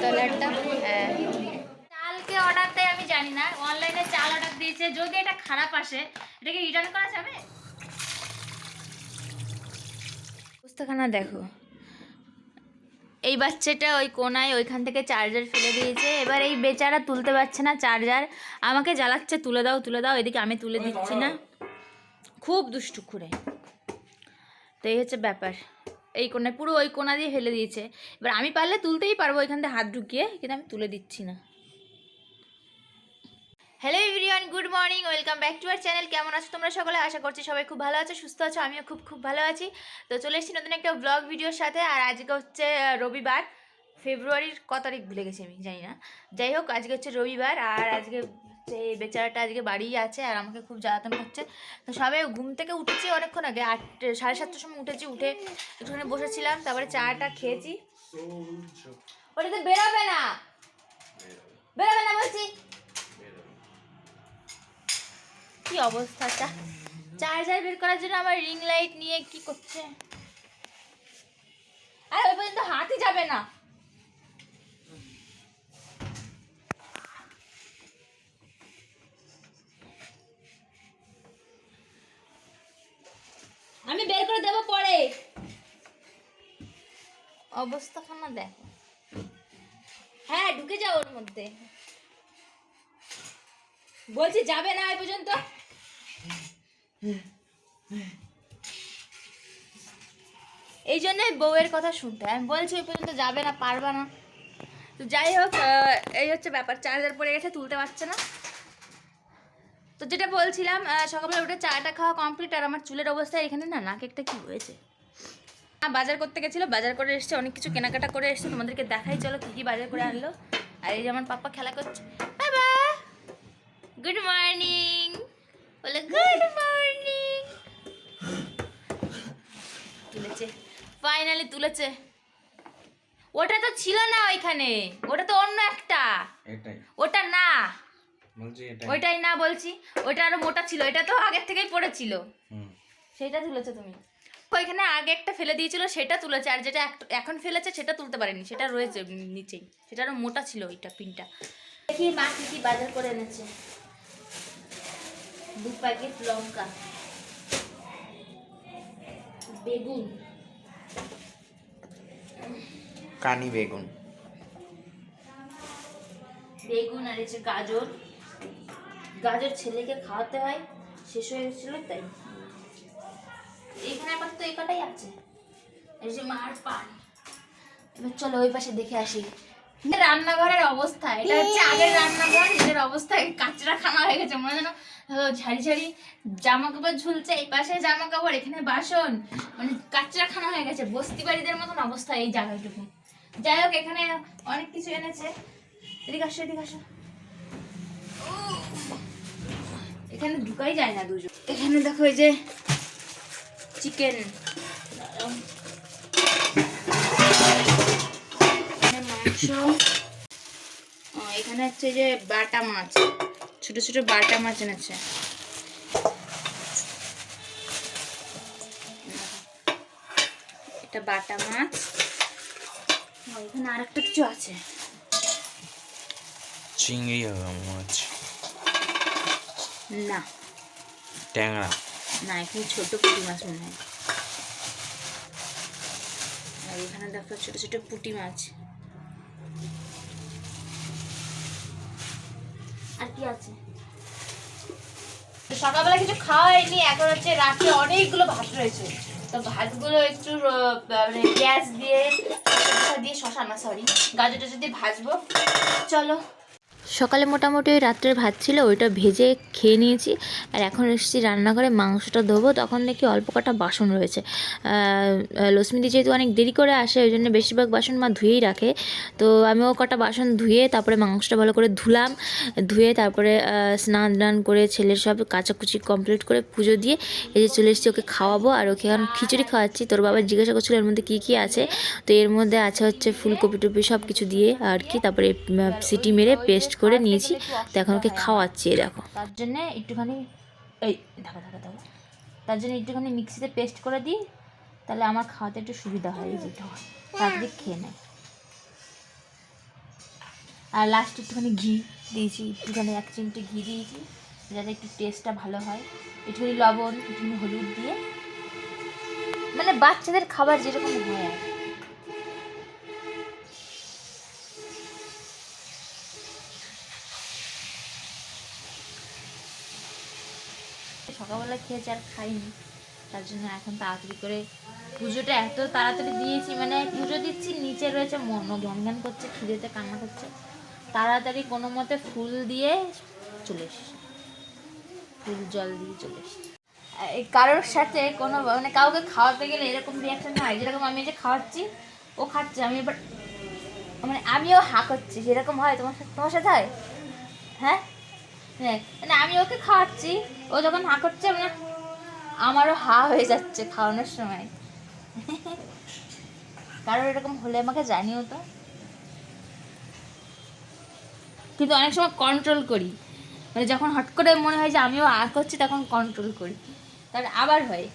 তলাটা। চালকে অর্ডার দেয় আমি জানি না, অনলাইনে চাল অর্ডার দিয়েছে, যদি এটা খারাপ আসে এটাকে রিটার্ন করা যাবে? পুস্তকখানা দেখো, এই বাচ্চাটা ওই কোনায় ওইখান থেকে চার্জার ফেলে দিয়েছে, এবার এই বেচারা তুলতে পারছে না চার্জার, আমাকে জ্বালাচ্ছে তুলে দাও তুলে দাও, এদিকে আমি তুলে দিচ্ছি না, খুব দুষ্টু করে। তো এই হচ্ছে ব্যাপার, এই কোনায় পুরো ওই কোনা দিয়ে ফেলে দিয়েছে, এবার আমি পারলে তুলতেই পারবো ওইখান থেকে হাত ঢুকিয়ে, কিন্তু আমি তুলে দিচ্ছি না। Hello everyone, good morning, welcome back to our channel. কেমন আছো তোমরা সকলে? আশা করছি সবাই খুব ভালো আছো, সুস্থ আছো, আমিও খুব খুব ভালো আছি। তো চলে এসেছি নতুন একটা ব্লগ ভিডিওর সাথে। আর আজকে হচ্ছে রবিবার, ফেব্রুয়ারির কত তারিখ ভুলে গেছি আমি, জানি না। যাই হোক, আজকে হচ্ছে রবিবার, আর আজকে এই বেচারাটা আজকে বাড়িই আছে আর আমাকে খুব জ্বালাতন করছে। তো সবাই ঘুম থেকে উঠেছি অনেকক্ষণ আগে, 7:30টার সময় উঠেছি, উঠে একটুখানি বসেছিলাম, তারপরে চাটা খেয়েছি। ওটাতে বেরোবে না, বেরোবে না বলছি। কি অবস্থাটা, চার্জার বের করার জন্য আমার রিং লাইট নিয়ে কি করছে, আর ওই পর্যন্ত হাতই যাবে না। আমি বের করে দেবো পরে। অবস্থাখানা দেখো, হ্যাঁ ঢুকে যাও ওর মধ্যে, বলছি যাবে না ওই পর্যন্ত। এই জন্যই বউয়ের কথা শুনতে, আমি বলছি ওই পর্যন্ত যাবে না, পারবা না। তো যাই হোক, এই হচ্ছে ব্যাপার, চার্জার পড়ে গেছে, তুলতে পারছে না। তো যেটা বলছিলাম, সকালে উঠে চাটা খাওয়া কমপ্লিট, আর আমার চুলের অবস্থা এখানে না, নাক একটা কি হয়েছে। বাজার করতে গেছিলো, বাজার করে এসছে, অনেক কিছু কেনাকাটা করে এসছে, তোমাদেরকে দেখাই চলো কী কী বাজার করে আনলো। আর এই যে আমার পাপা খেলা করছে, বাবা গুড মর্নিং বলে, গুড মর্নিং। তুলেছে, ফাইনালি তুলেছে। ওটা তো ছিল না ওইখানে, ওটা তো অন্য একটা, ওটা না ওইটাই না বলছি, ওইটা আরো মোটা ছিল, এটা তো আগের থেকেই পড়েছিল, সেটা তুলেছে তুমি। ওইখানে আগে একটা ফেলে দিয়েছিল, সেটা তুলেছে, আর যেটা এখন ফেলেছে সেটা তুলতে পারেনি, সেটা রয়েছে নিচেই, সেটা আরো মোটা ছিল ওইটা পিনটা। দেখি মা কি কি বাজার করে এনেছে। 2 প্যাকেট লঙ্কা, বেগুন, কানি বেগুন, বেগুন, আর এসে গাজর, গাজর ছেলেকে খাওয়াতে হয়, শেষ হয়ে গেছিল তাই। এখানে আপাতত এই কটাই আছে। এই যে মার পান। এবার চলো ওই পাশে দেখে আসি রান্নাঘরের অবস্থা। এটা হচ্ছে আগের রান্নাঘর, এটার অবস্থা কাচরা খানা হয়ে গেছে, মনে যেন ঝাড়ি ঝাড়ি জামা কাপড় ঝুলছে, এই পাশে জামা কাপড়, এখানে বাসন, মানে কাচরা খানা হয়ে গেছে, বস্তি বাড়িদের মতন অবস্থা এই জায়গাটুকু। যাই হোক, এখানে অনেক কিছু এনেছে। এদিকে আসো, এদিকে আসো, এখানে ঢুকাই যায় না দুজন। এখানে দেখো এই যে চিকেন, মাংস, এখানে হচ্ছে যে বাটা মাছ, ছোট ছোট বাটা মাছ এনেছে। এটা বাটা মাছ, এখানে আরেকটা কিছু আছে, চিংড়ি মাছ না ট্যাংরা না, এখানে ছোট পুঁটি মাছ মনে হয়। আর এখানে দেখো ছোট ছোট পুঁটি মাছ। আর কি আছে? সকালবেলা কিছু খাওয়া হয়নি, এখন হচ্ছে রাতে অনেকগুলো ভাত রয়েছে, তো ভাতগুলো একটু মানে পেঁয়াজ দিয়ে শশা না সরি গাজর টাজর দিয়ে ভাজবো। চলো, সকালে মোটামুটি ওই রাত্রের ভাত ছিল, ওইটা ভেজে খেয়ে নিয়েছি। আর এখন এসেছি রান্নাঘরে মাংসটা ধোবো, তখন দেখি অল্প কটা বাসন রয়েছে। লক্ষ্মীদি যেহেতু অনেক দেরি করে আসে, ওই জন্য বেশিরভাগ বাসন মা ধুয়েই রাখে। তো আমিও কটা বাসন ধুয়ে তারপরে মাংসটা ভালো করে ধুলাম, ধুয়ে তারপরে স্নান টান করে ছেলের সব কাচাকুচি কমপ্লিট করে পুজো দিয়ে এই যে চলে এসেছি, ওকে খাওয়াবো। আর ওকে এখন খিচুড়ি খাওয়াচ্ছি। তোর বাবা জিজ্ঞাসা করছিল এর মধ্যে কী কী আছে, তো এর মধ্যে আছে হচ্ছে ফুলকপি টুপি সব কিছু দিয়ে আর কি, তারপরে সিটি মেরে পেস্ট করে নিয়েছি, তো এখন ওকে খাওয়াচ্ছি। দেখো, তার জন্য একটুখানি এই দেখো দেখো দেখো, তার জন্য একটুখানি মিক্সিতে পেস্ট করে দিই, তাহলে আমার খাওয়াতে একটু সুবিধা হয়, যেটা হয় তাড়াতাড়ি খেয়ে নেয়। আর লাস্টে একটুখানি ঘি দিয়েছি, একটুখানি 1 চিমটে ঘি দিয়েছি যাতে একটু টেস্টটা ভালো হয়। একটুখানি লবণ, একটুখানি হলুদ দিয়ে, মানে বাচ্চাদের খাবার যেরকম হয় আর সকালবেলা খেয়েছি আর খাইনি, তার জন্য এখন তাড়াতাড়ি করে পুজোটা এত তাড়াতাড়ি দিয়েছি, মানে পুজো দিচ্ছি নিচে রয়েছে মনও ঘ্যান ঘ্যান করছে, খিদেতে কান্না করছে, তাড়াতাড়ি কোনো মতে ফুল দিয়ে চলে এসেছি, ফুল জল দিয়ে চলে এসেছি। কারোর সাথে কোনো মানে কাউকে খাওয়াতে গেলে এরকম রিয়াকশন হয়, যেরকম আমি যে খাওয়াচ্ছি ও খাচ্ছে, আমি এবার মানে আমিও হা করছি, সেরকম হয় তোমার সাথে হয়? হ্যাঁ, হ্যাঁ, মানে আমি ওকে খাওয়াচ্ছি, ও যখন হা করছে মানে আমারও হা হয়ে যাচ্ছে খাওয়ানোর সময়। কারোর এরকম হলে আমাকে জানিও তো, কিন্তু অনেক সময় কন্ট্রোল করি, মানে যখন হট করে মনে হয় যে আমিও আ করছি তখন কন্ট্রোল করি, তার আবার হয়।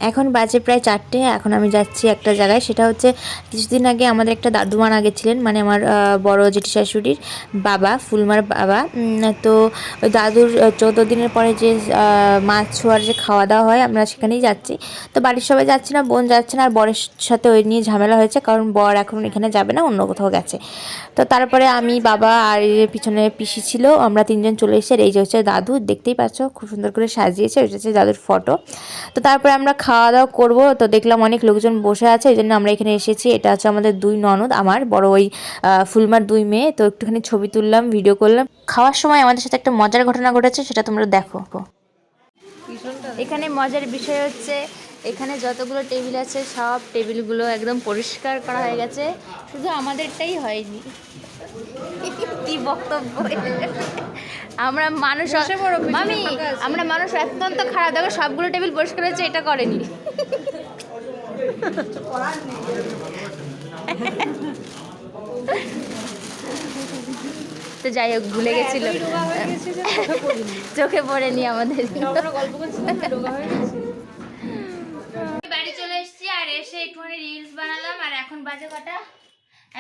এখন বাজে প্রায় 4টে। এখন আমি যাচ্ছি একটা জায়গায়, সেটা হচ্ছে কিছুদিন আগে আমাদের একটা দাদু মারা গেছিলেন, মানে আমার বড় জেঠি শাশুড়ির বাবা, ফুলমার বাবা। তো ওই দাদুর 14 দিনের পরে যে মাছ ছোঁয়ার যে খাওয়া দাওয়া হয়, আমরা সেখানেই যাচ্ছি। তো বাড়ির সবাই যাচ্ছে না, বোন যাচ্ছে না, আর বরের সাথে ওই নিয়ে ঝামেলা হয়েছে, কারণ বর এখন এখানে যাবে না, অন্য কোথাও গেছে। তো তারপরে আমি, বাবা আর এর পিছনে পিসি ছিল, আমরা 3জন চলে এসেছি। আর এই যে হচ্ছে দাদু, দেখতেই পাচ্ছ খুব সুন্দর করে সাজিয়েছে, ওইটা হচ্ছে দাদুর ফটো। তো তারপরে আমরা খাওয়া দাওয়া করবো, তো দেখলাম অনেক লোকজন বসে আছে, এই জন্য আমরা এখানে এসেছি। এটা হচ্ছে আমাদের 2 ননদ, আমার বড় ওই ফুলমার 2 মেয়ে। তো একটুখানি ছবি তুললাম, ভিডিও করলাম। খাওয়ার সময় আমাদের সাথে একটা মজার ঘটনা ঘটেছে, সেটা তোমরা দেখো। এখানে মজার বিষয় হচ্ছে, এখানে যতগুলো টেবিল আছে সব টেবিলগুলো একদম পরিষ্কার করা হয়ে গেছে, শুধু আমাদেরটাই হয়নি। কি বক্তব্য! আমরা মানুষ, মামি আমরা মানুষ অত্যন্ত খারাপ, দেখো সবগুলো টেবিল পরিষ্কার হয়েছে, এটা করেনি। তো যাই হোক, ভুলে গেছিল, চোখে পড়েনি আমাদের। বাড়ি চলে এসেছি, আর এসে একটুখানি রিলস বানালাম। আর এখন বাজে কটা?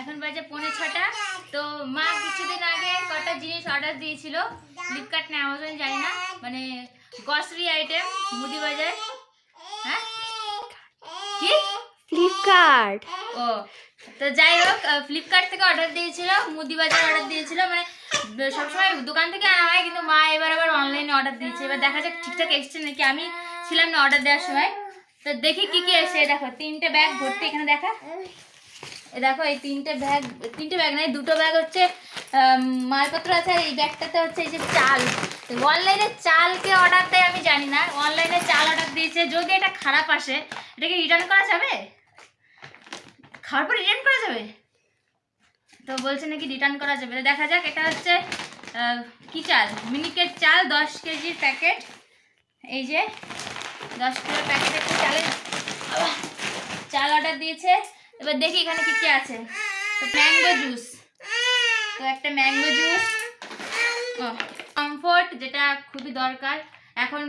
এখন বাজে 5:45। তো মা কিছুদিন আগে কটা জিনিস অর্ডার দিয়েছিল, ফ্লিপকার্ট না অ্যামাজন জানি না, মানে গ্রসারি আইটেম, মুদি বাজার। হ্যাঁ, কি ফ্লিপকার্ট? ও, তো যাই হোক, ফ্লিপকার্ট থেকে অর্ডার দিয়েছিল, মুদি বাজার অর্ডার দিয়েছিল, মানে সবসময় দোকান থেকে আনা হয়, কিন্তু মা এবার আবার অনলাইনে অর্ডার দিয়েছে। এবার দেখা যাক ঠিকঠাক এসছে নাকি, আমি ছিলাম না অর্ডার দেওয়ার সময়। তো দেখি কি কি এসে, দেখো 3টে ব্যাগ ভর্তি, এখানে দেখা, এ দেখো এই 3টে ব্যাগ নাই, 2টো ব্যাগ হচ্ছে মালপত্র আছে, আর এই ব্যাগটাতে হচ্ছে এই যে চাল। অনলাইনে চালকে অর্ডার দেয় আমি জানি না, অনলাইনে চাল অর্ডার দিয়েছে। যদি এটা খারাপ আসে, এটাকে রিটার্ন করা যাবে? খাওয়ার পর রিটার্ন করা যাবে? তো বলছে নাকি রিটার্ন করা যাবে, তো দেখা যাক। এটা হচ্ছে কি চাল, মিনিকেট চাল, 10 কেজির প্যাকেট। এই যে 10 কিলোর প্যাকেট একটা চাল অর্ডার দিয়েছে। এবার দেখি এখানে কি কি আছে। তো ম্যাঙ্গো জুস, তো একটা ম্যাঙ্গো জুস, কমফোর্ট, যেটা খুবই দরকার এখন,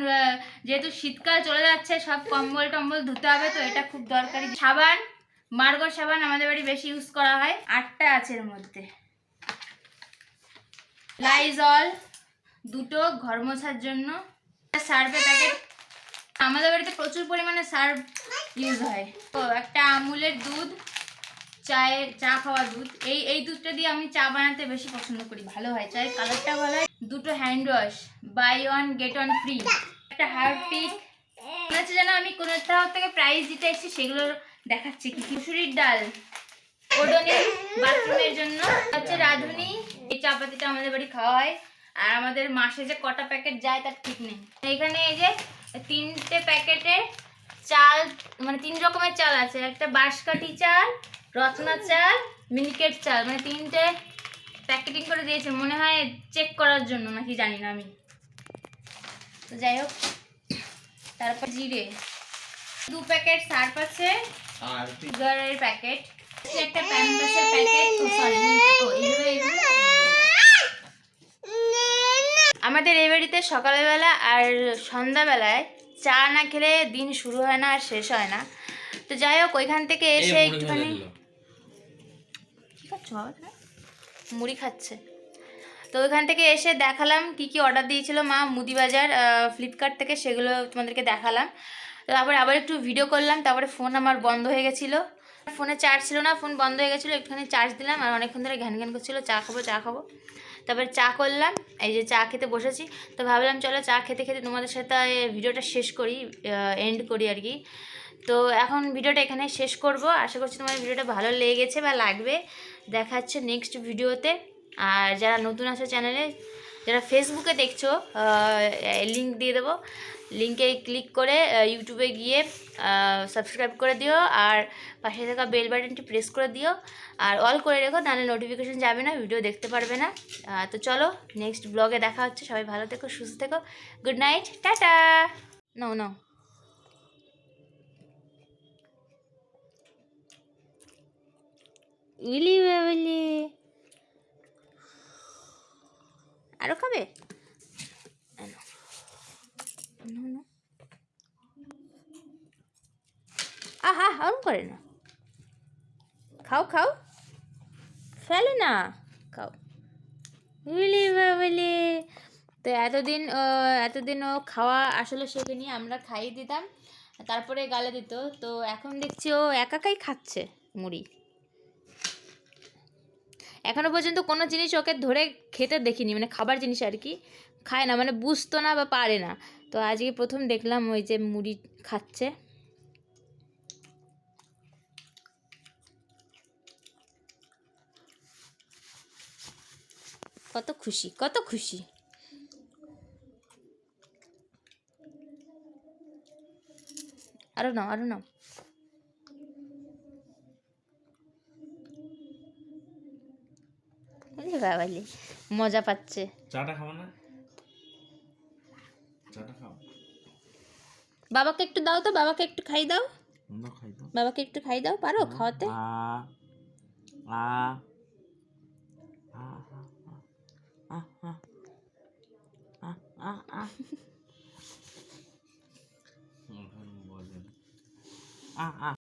যেহেতু শীতকাল চলে যাচ্ছে, সব কম্বল টম্বল ধুতে হবে, তো এটা খুব দরকারি। সাবান, মার্গো সাবান আমাদের বাড়ি বেশি ইউজ করা হয়, 8টা আছে এর মধ্যে। লাইজল 2টো ঘর মোছার জন্য। সার্ফের প্যাকেট, আমাদের বাড়িতে প্রচুর পরিমাণে সার্ফ ইউজ হয়। তো একটা আমুলের দুধ, চা খাওয়া দুধ, এই দুধটা দিয়ে আমি চা বানাতে বেশি পছন্দ করি, ভালো হয়, চায়ের কালারটা ভালো হয়। 2টো hand wash, buy 1 get 1 free. একটা হারপিক, মনে হচ্ছে যেন আমি কোনো থেকে প্রাইজ দিতে এসেছি, সেগুলো দেখাচ্ছে কি কি। মুসুরির ডাল, ওডোনিল বাথরুমের জন্য, হচ্ছে রাঁধুনি, এই চাপাতিটা আমাদের বাড়ি খাওয়া হয়। আর আমাদের মাসে যে কটা প্যাকেট যায় তার ঠিক নেই। এখানে এই যে 3টে প্যাকেটের চাল, মানে 3 রকমের চাল আছে, একটা বাঁশকাঠি চাল, রত্না চাল, মিনিকেট চাল, মানে 3টে প্যাকেটিং করে দিয়েছে, মনে হয় চেক করার জন্য নাকি জানি না আমি। তো যাই হোক, তারপর জিরে, 2 প্যাকেট সার্ফ আছে, সুগারের প্যাকেট, একটা প্যাম্পাসের প্যাকেট। আমাদের এই বাড়িতে সকালবেলা আর সন্ধ্যাবেলায় চা না খেলে দিন শুরু হয় না আর শেষ হয় না। তো যাই হোক, ওইখান থেকে এসে একটুখানি কি করছো? মুড়ি খাচ্ছে। তো ওইখান থেকে এসে দেখালাম কি কি অর্ডার দিয়েছিল মা মুদিবাজার ফ্লিপকার্ট থেকে, সেগুলো তোমাদেরকে দেখালাম। তারপরে আবার একটু ভিডিও করলাম। তারপরে ফোন আমার বন্ধ হয়ে গেছিলো, ফোনে চার্জ ছিল না, ফোন বন্ধ হয়ে গেছিলো। একটুখানি চার্জ দিলাম আর অনেকক্ষণ ধরে ঘ্যান ঘ্যান করছিলো চা খাবো চা খাবো। তারপরে চা করলাম, এই যে চা খেতে বসেছি। তো ভাবলাম চলো চা খেতে খেতে তোমাদের সাথে ভিডিওটা শেষ করি, এন্ড করি আর কি। তো এখন ভিডিওটা এখানে শেষ করব। আশা করছি তোমার ভিডিওটা ভালো লেগেছে বা লাগবে। দেখা হচ্ছে নেক্সট ভিডিওতে। আর যারা নতুন আছে চ্যানেলে, যারা ফেসবুকে দেখছো, লিঙ্ক দিয়ে দেবো, লিঙ্কে ক্লিক করে ইউটিউবে গিয়ে সাবস্ক্রাইব করে দিও আর পাশে থাকা বেল বাটনটি প্রেস করে দিও আর অল করে রেখো, নাহলে নোটিফিকেশন যাবে না, ভিডিও দেখতে পারবে না। তো চলো নেক্সট ব্লগে দেখা হচ্ছে। সবাই ভালো থেকো, সুস্থ থেকো। গুড নাইট, টাটা। নাও নাও। উলি বাবলি, আরো খাবে? আহা ওরম করে না, খাও খাও, ফেলে না, খাও। উলি বাবলি। তো এতদিন ও খাওয়া আসলে শেখে নিয়ে আমরা খাইয়ে দিতাম, তারপরে গালে দিত। তো এখন দেখছি ও একাই খাচ্ছে মুড়ি। এখনো পর্যন্ত কোনো জিনিস ওকে ধরে খেতে দেখিনি, মানে খাবার জিনিস আর কি, খায় না, মানে বুঝতো না বা পারে না। তো আজকে প্রথম দেখলাম ওই যে মুড়ি খাচ্ছে। কত খুশি, কত খুশি। আরো নাও, আরো নাও। বাবালি মজা পাচ্ছে। চাটা খাও না? চাটা খাও। বাবাকে একটু দাও তো, বাবাকে একটু খাই দাও, না খাই দাও। বাবাকে একটু খাই দাও, পারো খাওয়াতে? আ আ আ আ আ আ আ আ আ